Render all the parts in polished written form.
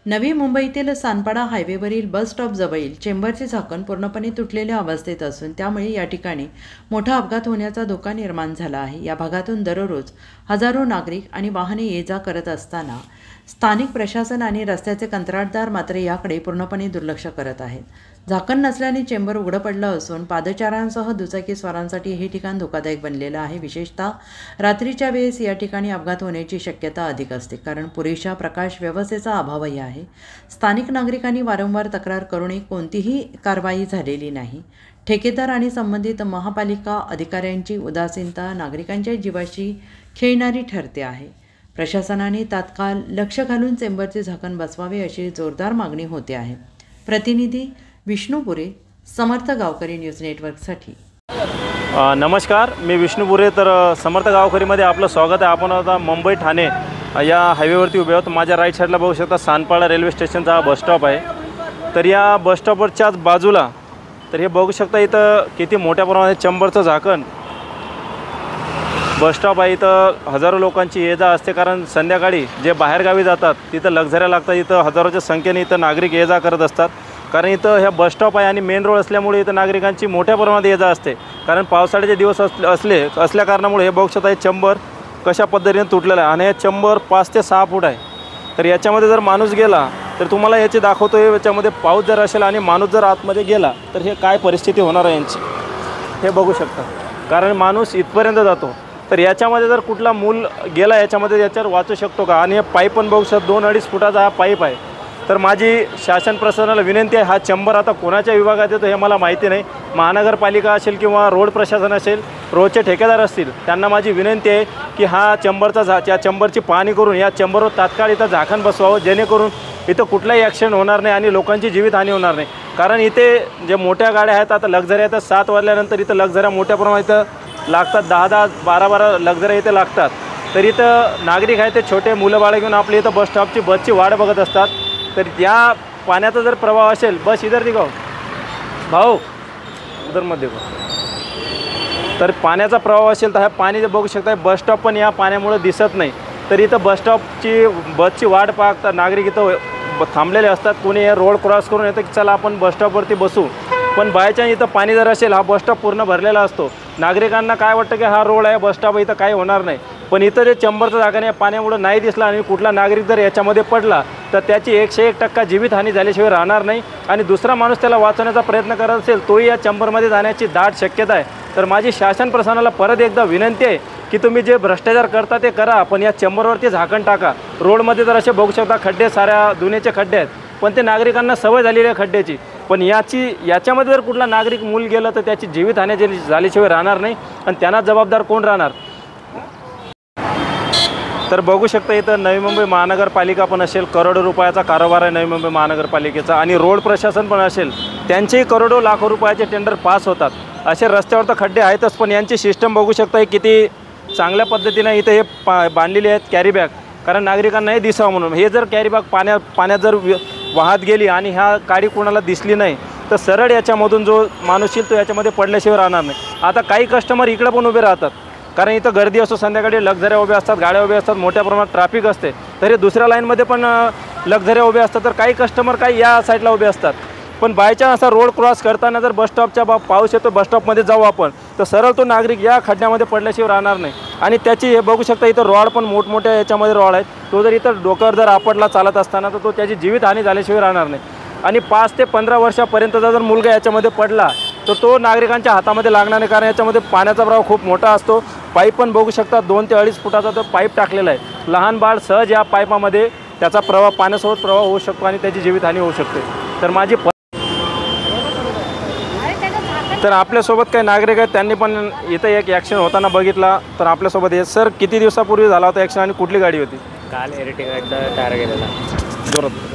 नवी मुंबईतील सानपाडा हायवेवरील बस स्टॉपजवळील चेंबरचे झाकण पूर्णपणे तुटलेल्या अवस्थेत असून त्यामुळे या ठिकाणी मोठा अपघात होण्याचा धोका निर्माण झाला आहे। या भागातून दररोज हजारो नागरिक आणि वाहने ये-जा करत असताना स्थानिक प्रशासन आणि रस्त्याचे कंत्राटदार मात्र याकडे पूर्णपणे दुर्लक्ष करत आहेत। झाकण नसल्याने चेंबर उघडं पडलं असून पादचाऱ्यांसह दुचाकी स्वारांसाठी हे ठिकाण धोकादायक बनलेलं आहे। विशेषतः रात्रीच्या वेळेस या ठिकाणी अपघात होण्याची शक्यता अधिक असते, कारण पुरेशा प्रकाश व्यवस्थेचा अभावही आहे। स्थानिक नागरिकांनी वारंवार तक्रार करूनही कोणतीही कारवाई झालेली नाही। ठेकेदार आणि संबंधित महापालिका अधिकाऱ्यांची उदासीनता नागरिकांच्या जीवाशी खेळणारी ठरते आहे। प्रशासनाने तात्काळ लक्ष घालून चेंबरचे झाकण बसवावे अशी जोरदार मागणी होते आहे। प्रतिनिधी विष्णू पुरे, समर्थ गावकरी न्यूज नेटवर्कसाठी। नमस्कार, मी विष्णू पुरे। तर समर्थ गावकरीमध्ये आपलं स्वागत आहे। आपण आता मुंबई ठाणे या हायवेवरती उभे आहोत। माझ्या राईट साईडला बघू शकता सानपाडा रेल्वे स्टेशनचा हा बस स्टॉप आहे। तर या बस स्टॉपवरच्याच बाजूला तर हे बघू शकता इथं किती मोठ्या प्रमाणात चेंबरचं झाकण बस स्टॉप आहे। इथं हजारो लोकांची ये-जा असते, कारण संध्याकाळी जे बाहेरगावी जातात तिथं लक्झऱ्या लागतात। इथं हजारोच्या संख्येने इथं नागरिक ये-जा करत असतात, कारण इथं ह्या बस स्टॉप आहे आणि मेन रोड असल्यामुळे इथं नागरिकांची मोठ्या प्रमाणात ये-जा असते। कारण पावसाळ्याचे दिवस असल्या कारणामुळे हे बघू शकता हे चेंबर कशा पद्धतीने तुटलेलं आहे आणि हे चेंबर 5 ते 6 फूट आहे। तर याच्यामध्ये जर माणूस गेला तर तुम्हाला याची दाखवतो, याच्यामध्ये पाऊस जर असेल आणि माणूस जर आतमध्ये गेला तर हे काय परिस्थिती होणार आहे यांची हे बघू शकता, कारण माणूस इथपर्यंत जातो। तर याच्यामध्ये जर कुठला मूल गेला याच्यामध्ये याच्यावर वाचू शकतो का? आणि हे पाईप पण बघू शकतो, 2-2.5 फुटाचा हा पाईप आहे। तर माझी शासन प्रशासनाला विनंती आहे, हा चेंबर आता कोणाच्या विभागात येतो हे मला माहिती नाही। महानगरपालिका असेल किंवा रोड प्रशासन असेल, रोडचे ठेकेदार असतील, त्यांना माझी विनंती आहे की हा या चेंबरची पाहणी करून या चेंबरवर तात्काळ इथं झाकण बसवावं, जेणेकरून इथं कुठलाही ॲक्सिडेंट होणार नाही आणि लोकांची जीवितहानी होणार नाही। कारण इथे जे मोठ्या गाड्या आहेत, आता लक्झऱ्या येतात 7 वाजल्यानंतर इथं लक्झऱ्या मोठ्या प्रमाणात इथं लागतात, 10-10, 12-12 लक्झऱ्या इथे लागतात। तर इथं नागरिक आहेत ते छोटे मुलं बाळं घेऊन आपली इथं बसची वाट बघत असतात। तर या पाण्याचा जर प्रवाह असेल, बस इधर दिखाओ भाऊ, उधर मत देखो। तर पाण्याचा प्रवाह असेल तर ह्या पाणी बघू शकता, बस स्टॉप पण या पाण्यामुळे दिसत नाही। तर इथं बसची वाट पाहतात नागरिक, इथं थांबलेले असतात। कोणी हे रोड क्रॉस करून येतं की चला आपण बस स्टॉपवरती बसू, पण बायचान्स इथं पाणी जर असेल, हा बस स्टॉप पूर्ण भरलेला असतो। नागरिकांना काय वाटतं की हा रोड आहे, बस स्टॉप इथं काही होणार नाही, पण इथं जे चेंबरचं जागा या पाण्यामुळे नाही दिसला आणि कुठला नागरिक जर याच्यामध्ये पडला तर त्याची 101% जीवितहानी झाल्याशिवाय राहणार नाही आणि दुसरा माणूस त्याला वाचवण्याचा प्रयत्न करत असेल तोही या चेंबरमध्ये जाण्याची दाट शक्यता आहे। तर माझी शासन प्रशासनाला परत एकदा विनंती आहे की तुम्ही जे भ्रष्टाचार करता ते करा, पण या चेंबरवरती झाकण टाका। रोडमध्ये तर असे बघू शकता खड्डे, साऱ्या दुनियेचे खड्डे आहेत, पण ते नागरिकांना सवय झालेली आहे खड्ड्याची। पण याच्यामध्ये जर कुठला नागरिक मूल गेलं तर त्याची जीवितहानी झाल्याशिवाय राहणार नाही आणि त्यांना जबाबदार कोण राहणार? तर बघू शकता इथं नवी मुंबई महानगरपालिका पण असेल, करोडो रुपयाचा कारोबार आहे नवी मुंबई महानगरपालिकेचा, आणि रोड प्रशासन पण असेल, त्यांचेही करोडो लाखो रुपयाचे टेंडर पास होतात। असे रस्त्यावर तर खड्डे आहेतच, पण यांची सिस्टम बघू शकता किती चांगल्या पद्धतीने इथं हे बांधलेले आहेत कॅरी बॅग, कारण नागरिकांना हे दिसावं म्हणून। हे जर कॅरी बॅग पाण्यात जर वाहत गेली आणि ह्या गाडी कोणाला दिसली नाही तर सरळ याच्यामधून जो माणूस येईल तो याच्यामध्ये पडल्याशिवाय राहणार नाही। आता काही कस्टमर इकडे पण उभे राहतात, कारण इथं गर्दी असतो, संध्याकाळी लक्झऱ्या उभ्या असतात, गाड्या उभ्या असतात, मोठ्या प्रमाणात ट्रॅफिक असते। तर हे दुसऱ्या लाईनमध्ये पण लक्झऱ्या उभ्या असतात, तर काही कस्टमर काही या साईडला उभे असतात। पण बायचान्स असा रोड क्रॉस करताना जर बस स्टॉपच्या पाऊस येतो, बस स्टॉपमध्ये जाऊ आपण, तर सरळ तो नागरिक या खड्ड्यामध्ये पडल्याशिवाय राहणार नाही। आणि त्याची हे बघू शकता इथं रॉड पण मोठमोठ्या याच्यामध्ये रॉड आहेत, तो जर इथं डोक्यावर जर आपटला चालत असताना तर तो त्याची जीवितहानी झाल्याशिवाय राहणार नाही। आणि 5 ते 15 वर्षापर्यंतचा जर मुलगा याच्यामध्ये पडला तर तो नागरिकांच्या हातामध्ये लागणार नाही, कारण याच्यामध्ये पाण्याचा प्रवाह खूप मोठा असतो। पाईप पण बघू शकता 2 ते 2.5 फुटाचा तो पाईप टाकलेला आहे। लहान बाळ सहज या पाईपामध्ये त्याचा पाण्यासोबत प्रवाह होऊ शकतो आणि त्याची जीवितहानी होऊ शकते। तर आपल्यासोबत काही नागरिक आहेत, त्यांनी पण इथं एक ॲक्सिडेंट होताना बघितला। तर आपल्यासोबत हे सर, किती दिवसापूर्वी झाला होता ॲक्सिडेंट आणि कुठली गाडी होती? काल एरिटिकाचा टायर गेलेला। जोरात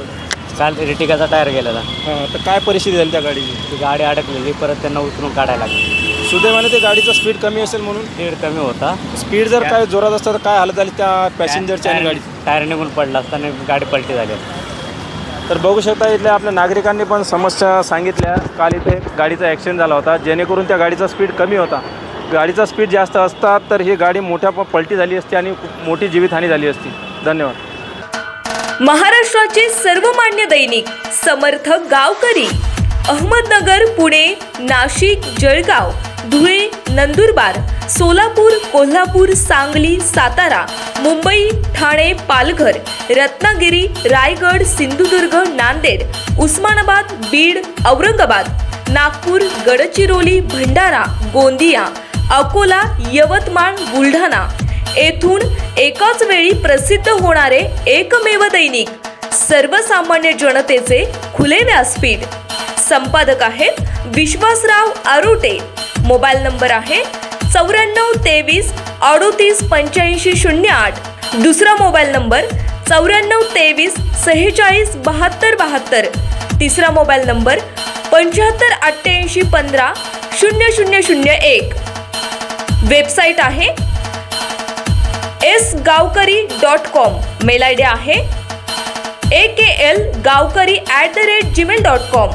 काल एरिटिकाचा टायर गेलेला। तर काय परिस्थिती झाली त्या गाडीची? ती गाडी अडकलेली, परत त्यांना उचलून काढायला लागली। सुदैवाने ते गाडीचा स्पीड कमी असेल म्हणून? स्पीड कमी होता। स्पीड जर काय जोरात असतं तर काय हालत झाली त्या पॅसेंजरची आणि गाडी? टायर निघून पडला असताना गाडी पलटी झाली। तर बघू शकता इथल्या आपल्या नागरिकांनी पण समस्या सांगितल्या। काल इथे गाडीचा ॲक्सिडेंट झाला होता, जेणेकरून त्या गाडीचा स्पीड कमी होता। गाडीचा स्पीड जास्त असता तर ही गाडी मोठ्या पलटी झाली असती आणि मोठी जीवितहानी झाली असती। धन्यवाद। महाराष्ट्राचे सर्वमान्य दैनिक समर्थ गावकरी, अहमदनगर, पुणे, नाशिक, जळगाव, धुळे, नंदुरबार, सोलापूर, कोल्हापूर, सांगली, सातारा, मुंबई, ठाणे, पालघर, रत्नागिरी, रायगड, सिंधुदुर्ग, नांदेड, उस्मानाबाद, बीड, औरंगाबाद, नागपूर, गडचिरोली, भंडारा, गोंदिया, अकोला, यवतमाळ, बुलढाणा येथून एकाच वेळी प्रसिद्ध होणारे एकमेव दैनिक, सर्वसामान्य जनतेचे खुले व्यासपीठ. संपादक आहेत विश्वासराव आरोटे. मोबाईल नंबर आहे 9423 38 85 08. दुसरा मोबाईल नंबर 9423 46 72 72. तिसरा मोबाईल नंबर 75 88 15 0001. वेबसाईट आहे sgavkari.com. मेल आयडी आहे aklgavkari@gmail.com.